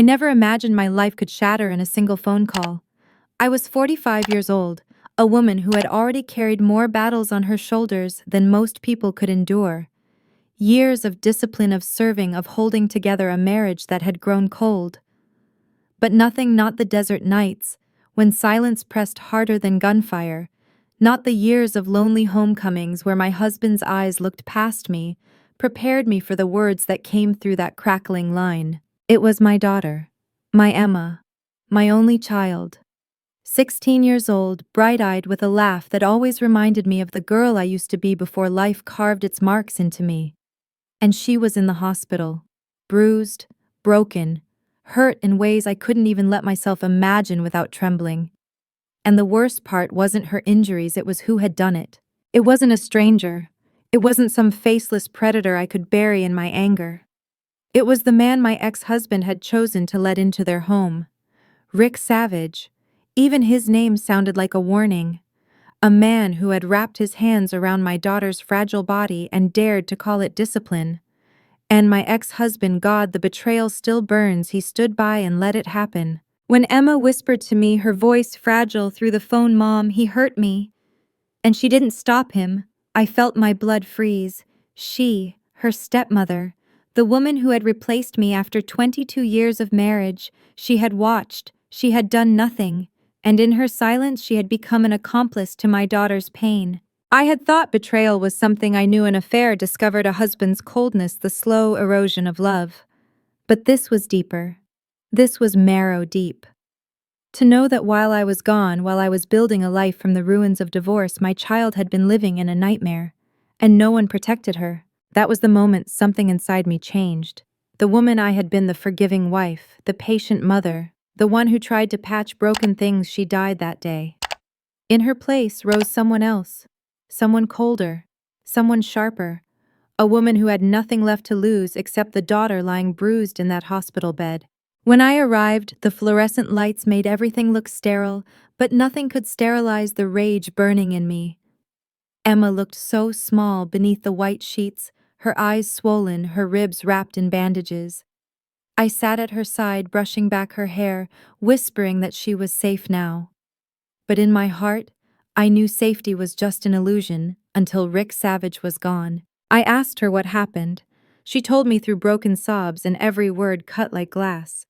I never imagined my life could shatter in a single phone call. I was 45 years old, a woman who had already carried more battles on her shoulders than most people could endure. Years of discipline, of serving, of holding together a marriage that had grown cold. But nothing, not the desert nights, when silence pressed harder than gunfire, not the years of lonely homecomings where my husband's eyes looked past me, prepared me for the words that came through that crackling line. It was my daughter, my Emma, my only child. 16 years old, bright-eyed with a laugh that always reminded me of the girl I used to be before life carved its marks into me. And she was in the hospital, bruised, broken, hurt in ways I couldn't even let myself imagine without trembling. And the worst part wasn't her injuries, it was who had done it. It wasn't a stranger. It wasn't some faceless predator I could bury in my anger. It was the man my ex-husband had chosen to let into their home. Rick Savage. Even his name sounded like a warning. A man who had wrapped his hands around my daughter's fragile body and dared to call it discipline. And my ex-husband, God, the betrayal still burns, he stood by and let it happen. When Emma whispered to me, her voice fragile through the phone, "Mom, he hurt me." And she didn't stop him. I felt my blood freeze. She, her stepmother, the woman who had replaced me after 22 years of marriage, she had watched, she had done nothing, and in her silence she had become an accomplice to my daughter's pain. I had thought betrayal was something I knew, an affair discovered a husband's coldness, the slow erosion of love. But this was deeper. This was marrow deep. To know that while I was gone, while I was building a life from the ruins of divorce, my child had been living in a nightmare, and no one protected her. That was the moment something inside me changed. The woman I had been, the forgiving wife, the patient mother, the one who tried to patch broken things, she died that day. In her place rose someone else, someone colder, someone sharper, a woman who had nothing left to lose except the daughter lying bruised in that hospital bed. When I arrived, the fluorescent lights made everything look sterile, but nothing could sterilize the rage burning in me. Emma looked so small beneath the white sheets, her eyes swollen, her ribs wrapped in bandages. I sat at her side, brushing back her hair, whispering that she was safe now. But in my heart, I knew safety was just an illusion until Rick Savage was gone. I asked her what happened. She told me through broken sobs and every word cut like glass.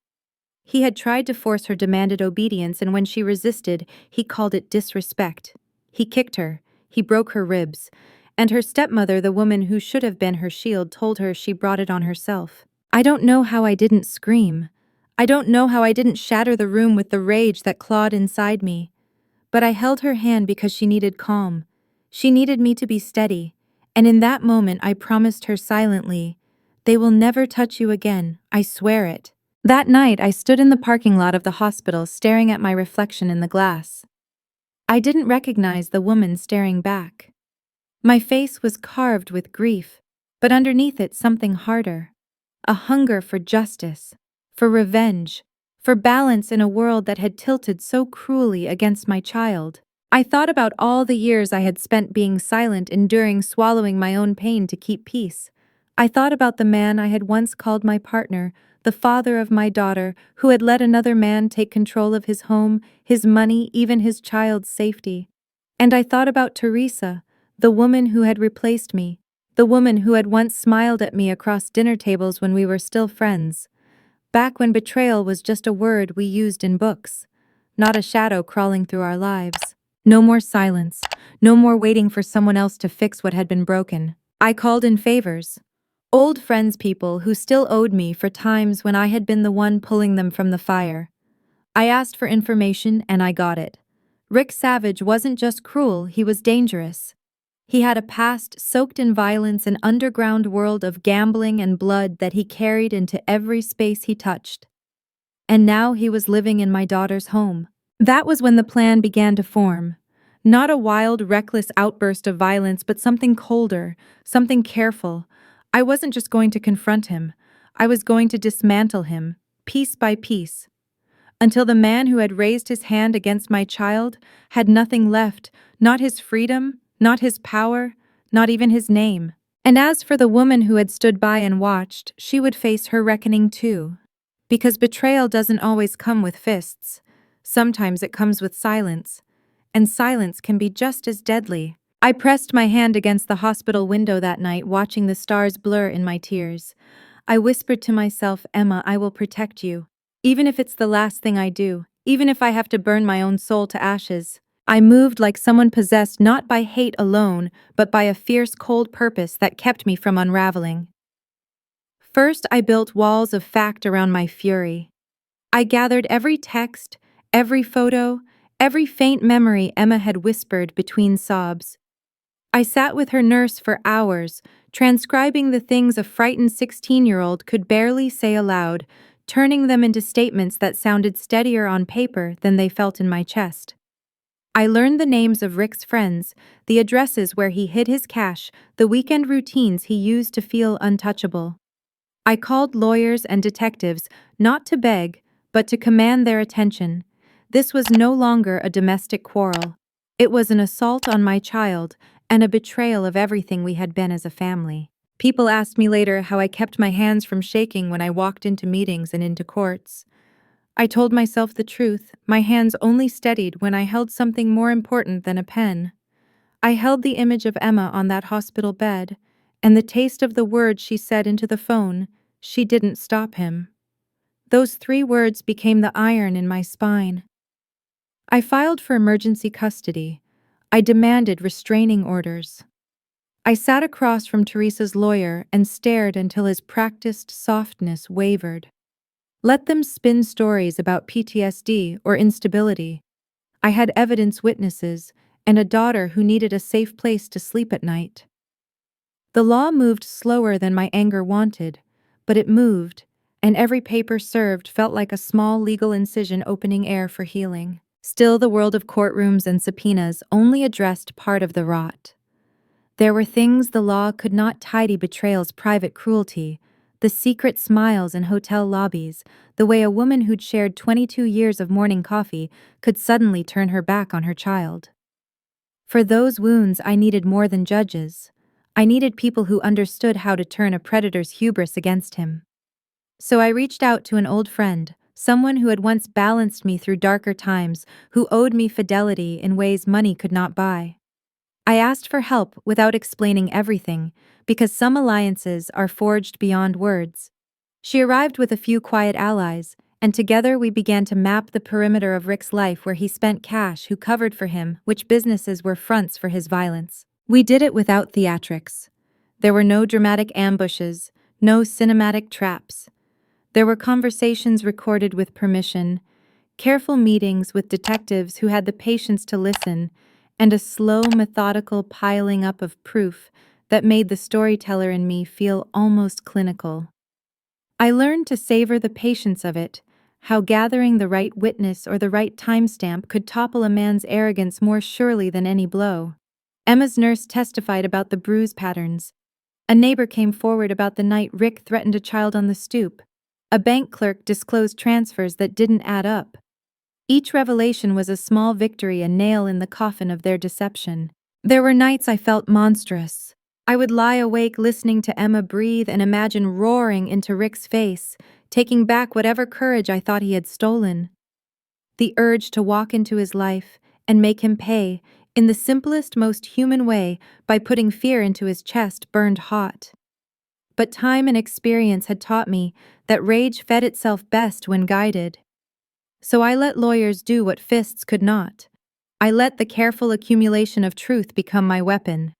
He had tried to force her, demanded obedience, and when she resisted, he called it disrespect. He kicked her, he broke her ribs, and her stepmother, the woman who should have been her shield, told her she brought it on herself. I don't know how I didn't scream. I don't know how I didn't shatter the room with the rage that clawed inside me. But I held her hand because she needed calm. She needed me to be steady, and in that moment I promised her silently, "They will never touch you again, I swear it." That night, I stood in the parking lot of the hospital staring at my reflection in the glass. I didn't recognize the woman staring back. My face was carved with grief, but underneath it something harder. A hunger for justice, for revenge, for balance in a world that had tilted so cruelly against my child. I thought about all the years I had spent being silent, enduring, swallowing my own pain to keep peace. I thought about the man I had once called my partner, the father of my daughter, who had let another man take control of his home, his money, even his child's safety. And I thought about Teresa, the woman who had replaced me, the woman who had once smiled at me across dinner tables when we were still friends, back when betrayal was just a word we used in books, not a shadow crawling through our lives. No more silence, no more waiting for someone else to fix what had been broken. I called in favors. Old friends, people who still owed me for times when I had been the one pulling them from the fire. I asked for information and I got it. Rick Savage wasn't just cruel, he was dangerous. He had a past soaked in violence, an underground world of gambling and blood that he carried into every space he touched. And now he was living in my daughter's home. That was when the plan began to form. Not a wild, reckless outburst of violence, but something colder, something careful. I wasn't just going to confront him. I was going to dismantle him, piece by piece, until the man who had raised his hand against my child had nothing left, not his freedom, not his power, not even his name. And as for the woman who had stood by and watched, she would face her reckoning too. Because betrayal doesn't always come with fists. Sometimes it comes with silence, and silence can be just as deadly. I pressed my hand against the hospital window that night, watching the stars blur in my tears. I whispered to myself, Emma, I will protect you. Even if it's the last thing I do, even if I have to burn my own soul to ashes. I moved like someone possessed not by hate alone, but by a fierce, cold purpose that kept me from unraveling. First, I built walls of fact around my fury. I gathered every text, every photo, every faint memory Emma had whispered between sobs. I sat with her nurse for hours, transcribing the things a frightened 16-year-old could barely say aloud, turning them into statements that sounded steadier on paper than they felt in my chest. I learned the names of Rick's friends, the addresses where he hid his cash, the weekend routines he used to feel untouchable. I called lawyers and detectives, not to beg, but to command their attention. This was no longer a domestic quarrel. It was an assault on my child and a betrayal of everything we had been as a family. People asked me later how I kept my hands from shaking when I walked into meetings and into courts. I told myself the truth. My hands only steadied when I held something more important than a pen. I held the image of Emma on that hospital bed, and the taste of the words she said into the phone, "She didn't stop him." Those 3 words became the iron in my spine. I filed for emergency custody. I demanded restraining orders. I sat across from Teresa's lawyer and stared until his practiced softness wavered. Let them spin stories about PTSD or instability. I had evidence witnesses and a daughter who needed a safe place to sleep at night. The law moved slower than my anger wanted, but it moved, and every paper served felt like a small legal incision opening air for healing. Still, the world of courtrooms and subpoenas only addressed part of the rot. There were things the law could not tidy: betrayal's private cruelty, the secret smiles in hotel lobbies, the way a woman who'd shared 22 years of morning coffee could suddenly turn her back on her child. For those wounds, I needed more than judges. I needed people who understood how to turn a predator's hubris against him. So I reached out to an old friend, someone who had once balanced me through darker times, who owed me fidelity in ways money could not buy. I asked for help without explaining everything, because some alliances are forged beyond words. She arrived with a few quiet allies, and together we began to map the perimeter of Rick's life, where he spent cash, who covered for him, which businesses were fronts for his violence. We did it without theatrics. There were no dramatic ambushes, no cinematic traps. There were conversations recorded with permission, careful meetings with detectives who had the patience to listen, and a slow, methodical piling up of proof that made the storyteller in me feel almost clinical. I learned to savor the patience of it, how gathering the right witness or the right timestamp could topple a man's arrogance more surely than any blow. Emma's nurse testified about the bruise patterns. A neighbor came forward about the night Rick threatened a child on the stoop. A bank clerk disclosed transfers that didn't add up. Each revelation was a small victory, a nail in the coffin of their deception. There were nights I felt monstrous. I would lie awake listening to Emma breathe and imagine roaring into Rick's face, taking back whatever courage I thought he had stolen. The urge to walk into his life and make him pay, in the simplest, most human way, by putting fear into his chest, burned hot. But time and experience had taught me that rage fed itself best when guided. So I let lawyers do what fists could not. I let the careful accumulation of truth become my weapon.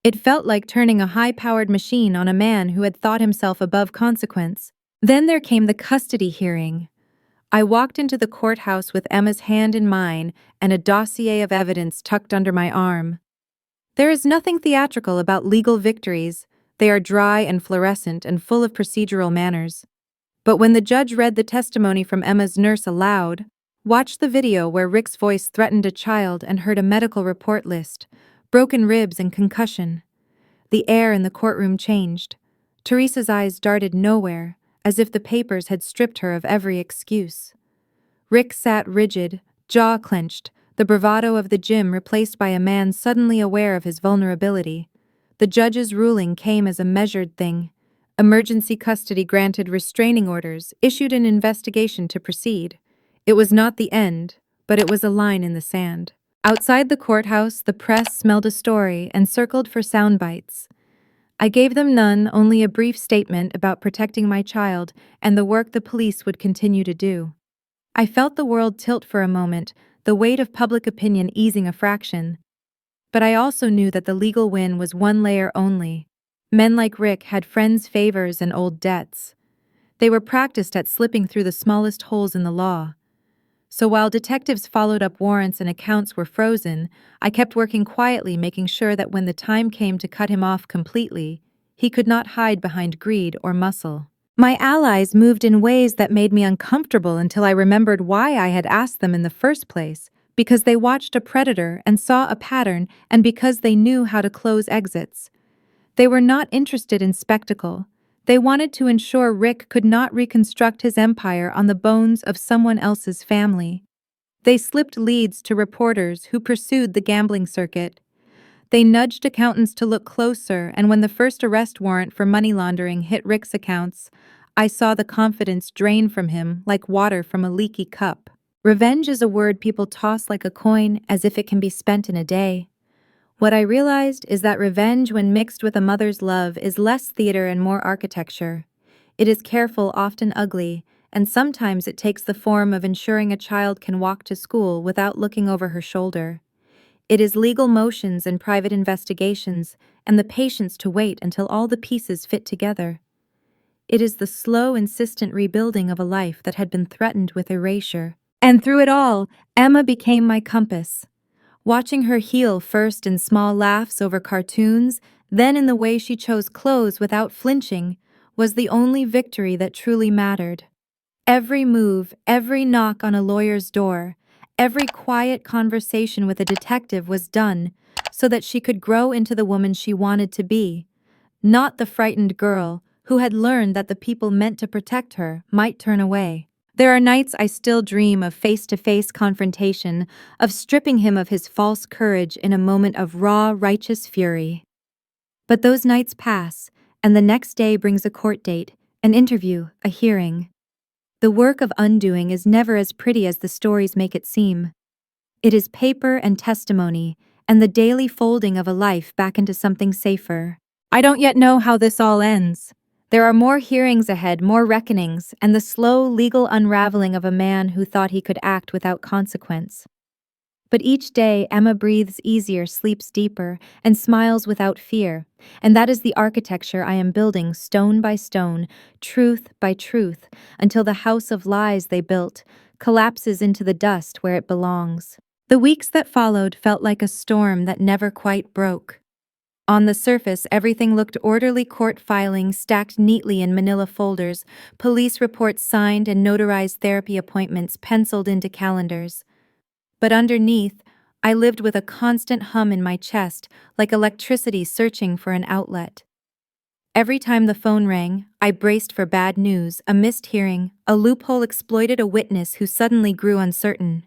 It felt like turning a high-powered machine on a man who had thought himself above consequence. Then there came the custody hearing. I walked into the courthouse with Emma's hand in mine and a dossier of evidence tucked under my arm. There is nothing theatrical about legal victories. They are dry and fluorescent and full of procedural manners. But when the judge read the testimony from Emma's nurse aloud, watched the video where Rick's voice threatened a child, and heard a medical report list, broken ribs and concussion, the air in the courtroom changed. Teresa's eyes darted nowhere, as if the papers had stripped her of every excuse. Rick sat rigid, jaw clenched, the bravado of the gym replaced by a man suddenly aware of his vulnerability. The judge's ruling came as a measured thing, Emergency custody granted restraining orders, issued an investigation to proceed. It was not the end, but it was a line in the sand. Outside the courthouse, the press smelled a story and circled for sound bites. I gave them none, only a brief statement about protecting my child and the work the police would continue to do. I felt the world tilt for a moment, the weight of public opinion easing a fraction. But I also knew that the legal win was one layer only. Men like Rick had friends' favors and old debts. They were practiced at slipping through the smallest holes in the law. So while detectives followed up warrants and accounts were frozen, I kept working quietly, making sure that when the time came to cut him off completely, he could not hide behind greed or muscle. My allies moved in ways that made me uncomfortable until I remembered why I had asked them in the first place, because they watched a predator and saw a pattern, and because they knew how to close exits. They were not interested in spectacle. They wanted to ensure Rick could not reconstruct his empire on the bones of someone else's family. They slipped leads to reporters who pursued the gambling circuit. They nudged accountants to look closer, and when the first arrest warrant for money laundering hit Rick's accounts, I saw the confidence drain from him like water from a leaky cup. Revenge is a word people toss like a coin as if it can be spent in a day. What I realized is that revenge, when mixed with a mother's love, is less theater and more architecture. It is careful, often ugly, and sometimes it takes the form of ensuring a child can walk to school without looking over her shoulder. It is legal motions and private investigations, and the patience to wait until all the pieces fit together. It is the slow, insistent rebuilding of a life that had been threatened with erasure. And through it all, Emma became my compass. Watching her heal first in small laughs over cartoons, then in the way she chose clothes without flinching, was the only victory that truly mattered. Every move, every knock on a lawyer's door, every quiet conversation with a detective was done so that she could grow into the woman she wanted to be, not the frightened girl who had learned that the people meant to protect her might turn away. There are nights I still dream of face-to-face confrontation, of stripping him of his false courage in a moment of raw, righteous fury. But those nights pass, and the next day brings a court date, an interview, a hearing. The work of undoing is never as pretty as the stories make it seem. It is paper and testimony, and the daily folding of a life back into something safer. I don't yet know how this all ends. There are more hearings ahead, more reckonings, and the slow legal unraveling of a man who thought he could act without consequence. But each day, Emma breathes easier, sleeps deeper, and smiles without fear, and that is the architecture I am building stone by stone, truth by truth, until the house of lies they built collapses into the dust where it belongs. The weeks that followed felt like a storm that never quite broke. On the surface, everything looked orderly: court filings stacked neatly in manila folders, police reports signed, and notarized therapy appointments penciled into calendars. But underneath, I lived with a constant hum in my chest, like electricity searching for an outlet. Every time the phone rang, I braced for bad news, a missed hearing, a loophole exploited, a witness who suddenly grew uncertain.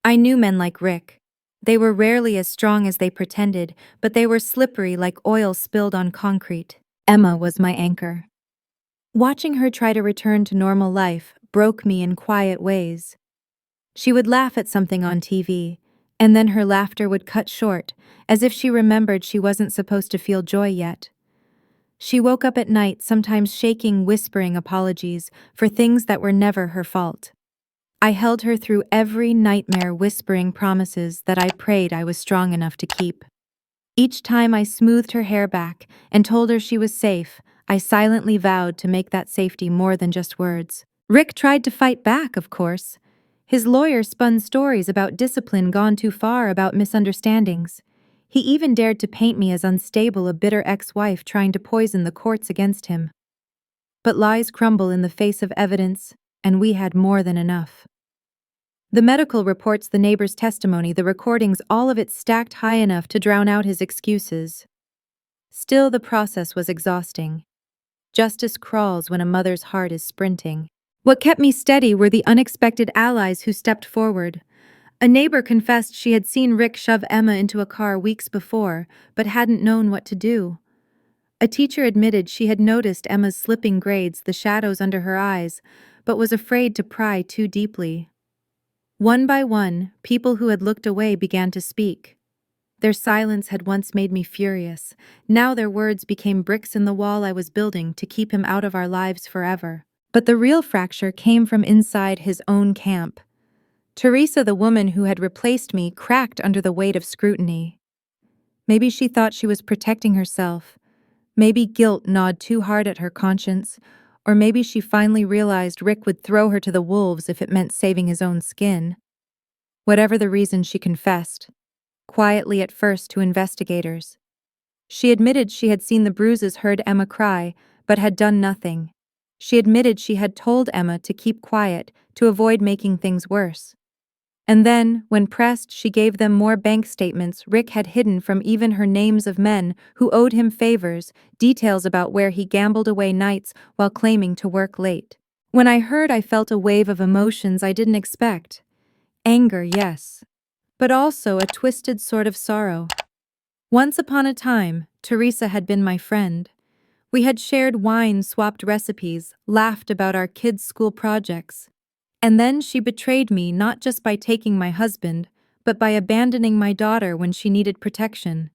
I knew men like Rick. They were rarely as strong as they pretended, but they were slippery like oil spilled on concrete. Emma was my anchor. Watching her try to return to normal life broke me in quiet ways. She would laugh at something on TV, and then her laughter would cut short, as if she remembered she wasn't supposed to feel joy yet. She woke up at night, sometimes shaking, whispering apologies for things that were never her fault. I held her through every nightmare, whispering promises that I prayed I was strong enough to keep. Each time I smoothed her hair back and told her she was safe, I silently vowed to make that safety more than just words. Rick tried to fight back, of course. His lawyer spun stories about discipline gone too far, about misunderstandings. He even dared to paint me as unstable, a bitter ex-wife trying to poison the courts against him. But lies crumble in the face of evidence, and we had more than enough. The medical reports, the neighbor's testimony, the recordings, all of it stacked high enough to drown out his excuses. Still, the process was exhausting. Justice crawls when a mother's heart is sprinting. What kept me steady were the unexpected allies who stepped forward. A neighbor confessed she had seen Rick shove Emma into a car weeks before, but hadn't known what to do. A teacher admitted she had noticed Emma's slipping grades, the shadows under her eyes, but was afraid to pry too deeply. One by one, people who had looked away began to speak. Their silence had once made me furious. Now their words became bricks in the wall I was building to keep him out of our lives forever. But the real fracture came from inside his own camp. Teresa, the woman who had replaced me, cracked under the weight of scrutiny. Maybe she thought she was protecting herself. Maybe guilt gnawed too hard at her conscience. Or maybe she finally realized Rick would throw her to the wolves if it meant saving his own skin. Whatever the reason, she confessed, quietly at first to investigators. She admitted she had seen the bruises, heard Emma cry, but had done nothing. She admitted she had told Emma to keep quiet, to avoid making things worse. And then, when pressed, she gave them more bank statements Rick had hidden from even her, names of men who owed him favors, details about where he gambled away nights while claiming to work late. When I heard, I felt a wave of emotions I didn't expect. Anger, yes, but also a twisted sort of sorrow. Once upon a time, Teresa had been my friend. We had shared wine, swapped recipes, laughed about our kids' school projects. And then she betrayed me, not just by taking my husband, but by abandoning my daughter when she needed protection.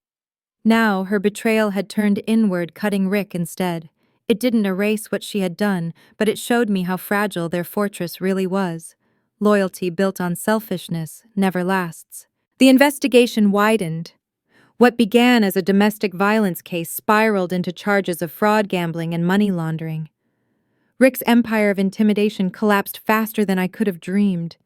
Now her betrayal had turned inward, cutting Rick instead. It didn't erase what she had done, but it showed me how fragile their fortress really was. Loyalty built on selfishness never lasts. The investigation widened. What began as a domestic violence case spiraled into charges of fraud, gambling, and money laundering. Rick's empire of intimidation collapsed faster than I could have dreamed.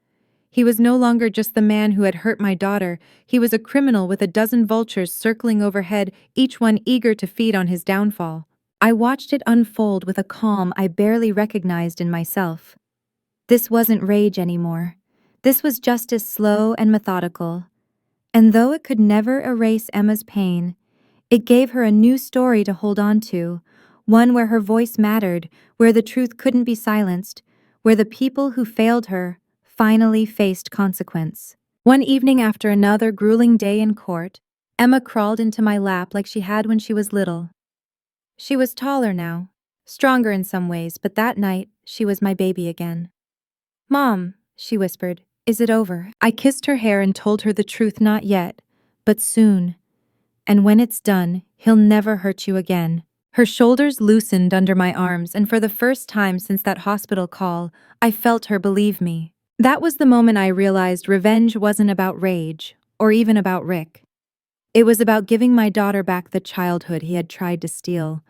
He was no longer just the man who had hurt my daughter. He was a criminal with a dozen vultures circling overhead, each one eager to feed on his downfall. I watched it unfold with a calm I barely recognized in myself. This wasn't rage anymore. This was justice, slow and methodical. And though it could never erase Emma's pain, it gave her a new story to hold on to, one where her voice mattered, where the truth couldn't be silenced, where the people who failed her finally faced consequence. One evening, after another grueling day in court, Emma crawled into my lap like she had when she was little. She was taller now, stronger in some ways, but that night she was my baby again. "Mom," she whispered, "is it over?" I kissed her hair and told her the truth, not yet, but soon. And when it's done, he'll never hurt you again. Her shoulders loosened under my arms, and for the first time since that hospital call, I felt her believe me. That was the moment I realized revenge wasn't about rage, or even about Rick. It was about giving my daughter back the childhood he had tried to steal.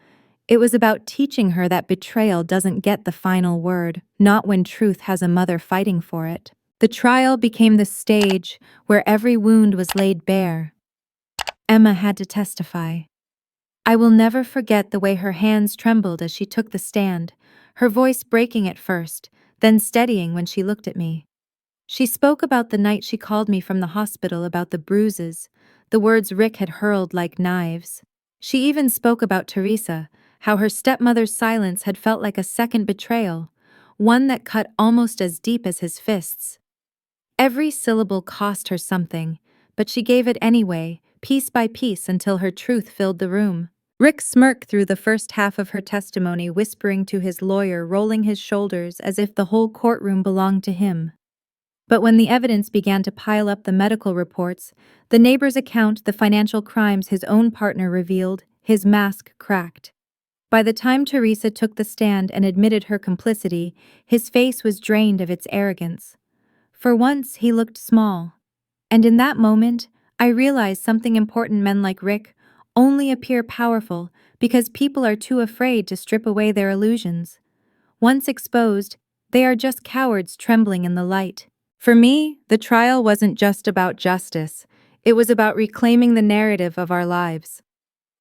It was about teaching her that betrayal doesn't get the final word, not when truth has a mother fighting for it. The trial became the stage where every wound was laid bare. Emma had to testify. I will never forget the way her hands trembled as she took the stand, her voice breaking at first, then steadying when she looked at me. She spoke about the night she called me from the hospital, about the bruises, the words Rick had hurled like knives. She even spoke about Teresa, how her stepmother's silence had felt like a second betrayal, one that cut almost as deep as his fists. Every syllable cost her something, but she gave it anyway, piece by piece, until her truth filled the room. Rick smirked through the first half of her testimony, whispering to his lawyer, rolling his shoulders as if the whole courtroom belonged to him. But when the evidence began to pile up, the medical reports, the neighbor's account, the financial crimes his own partner revealed, his mask cracked. By the time Teresa took the stand and admitted her complicity, his face was drained of its arrogance. For once, he looked small. And in that moment, I realized something important: men like Rick only appear powerful because people are too afraid to strip away their illusions. Once exposed, they are just cowards trembling in the light. For me, the trial wasn't just about justice. It was about reclaiming the narrative of our lives.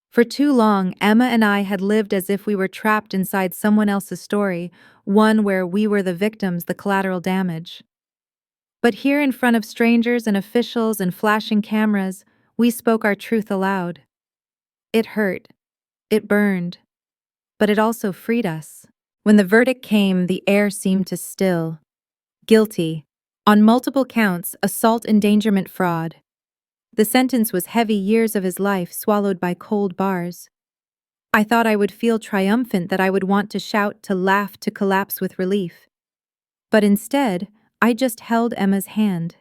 For too long, Emma and I had lived as if we were trapped inside someone else's story, one where we were the victims, the collateral damage. But here, in front of strangers and officials and flashing cameras, we spoke our truth aloud. It hurt. It burned. But it also freed us. When the verdict came, the air seemed to still. Guilty. On multiple counts: assault, endangerment, fraud. The sentence was heavy: years of his life swallowed by cold bars. I thought I would feel triumphant, that I would want to shout, to laugh, to collapse with relief. But instead, I just held Emma's hand.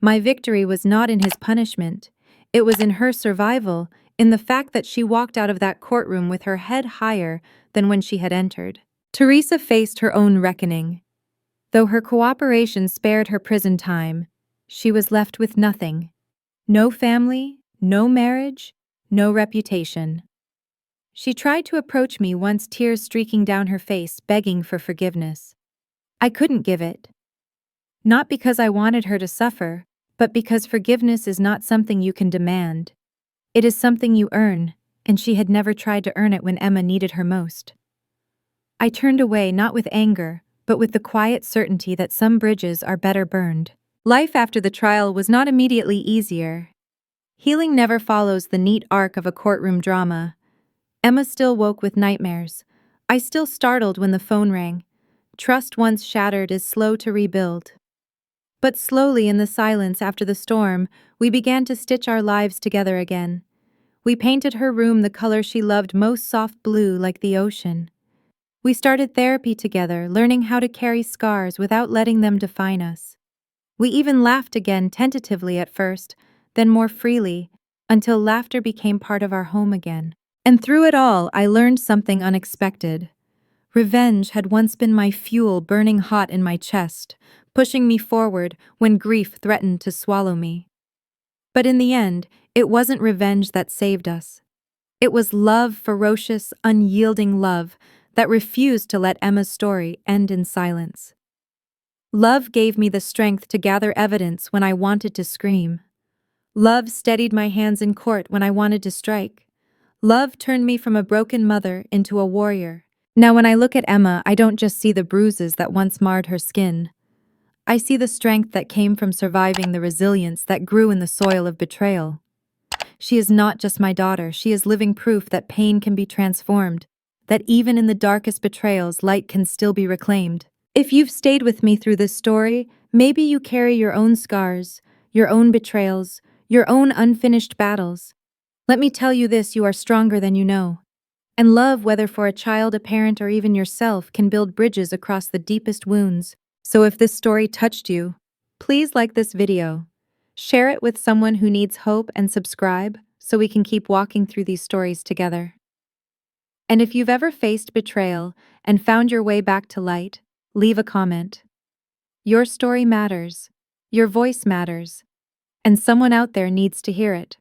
My victory was not in his punishment. It was in her survival, in the fact that she walked out of that courtroom with her head higher than when she had entered. Teresa faced her own reckoning. Though her cooperation spared her prison time, she was left with nothing. No family, no marriage, no reputation. She tried to approach me once, tears streaking down her face, begging for forgiveness. I couldn't give it. Not because I wanted her to suffer, but because forgiveness is not something you can demand. It is something you earn, and she had never tried to earn it when Emma needed her most. I turned away, not with anger, but with the quiet certainty that some bridges are better burned. Life after the trial was not immediately easier. Healing never follows the neat arc of a courtroom drama. Emma still woke with nightmares. I still startled when the phone rang. Trust once shattered is slow to rebuild. But slowly, in the silence after the storm, we began to stitch our lives together again. We painted her room the color she loved most, soft blue like the ocean. We started therapy together, learning how to carry scars without letting them define us. We even laughed again, tentatively at first, then more freely, until laughter became part of our home again. And through it all, I learned something unexpected. Revenge had once been my fuel, burning hot in my chest, pushing me forward when grief threatened to swallow me. But in the end, it wasn't revenge that saved us. It was love, ferocious, unyielding love, that refused to let Emma's story end in silence. Love gave me the strength to gather evidence when I wanted to scream. Love steadied my hands in court when I wanted to strike. Love turned me from a broken mother into a warrior. Now when I look at Emma, I don't just see the bruises that once marred her skin. I see the strength that came from surviving, the resilience that grew in the soil of betrayal. She is not just my daughter, she is living proof that pain can be transformed, that even in the darkest betrayals, light can still be reclaimed. If you've stayed with me through this story, maybe you carry your own scars, your own betrayals, your own unfinished battles. Let me tell you this: you are stronger than you know. And love, whether for a child, a parent, or even yourself, can build bridges across the deepest wounds. So if this story touched you, please like this video, share it with someone who needs hope, and subscribe so we can keep walking through these stories together. And if you've ever faced betrayal and found your way back to light, leave a comment. Your story matters, your voice matters, and someone out there needs to hear it.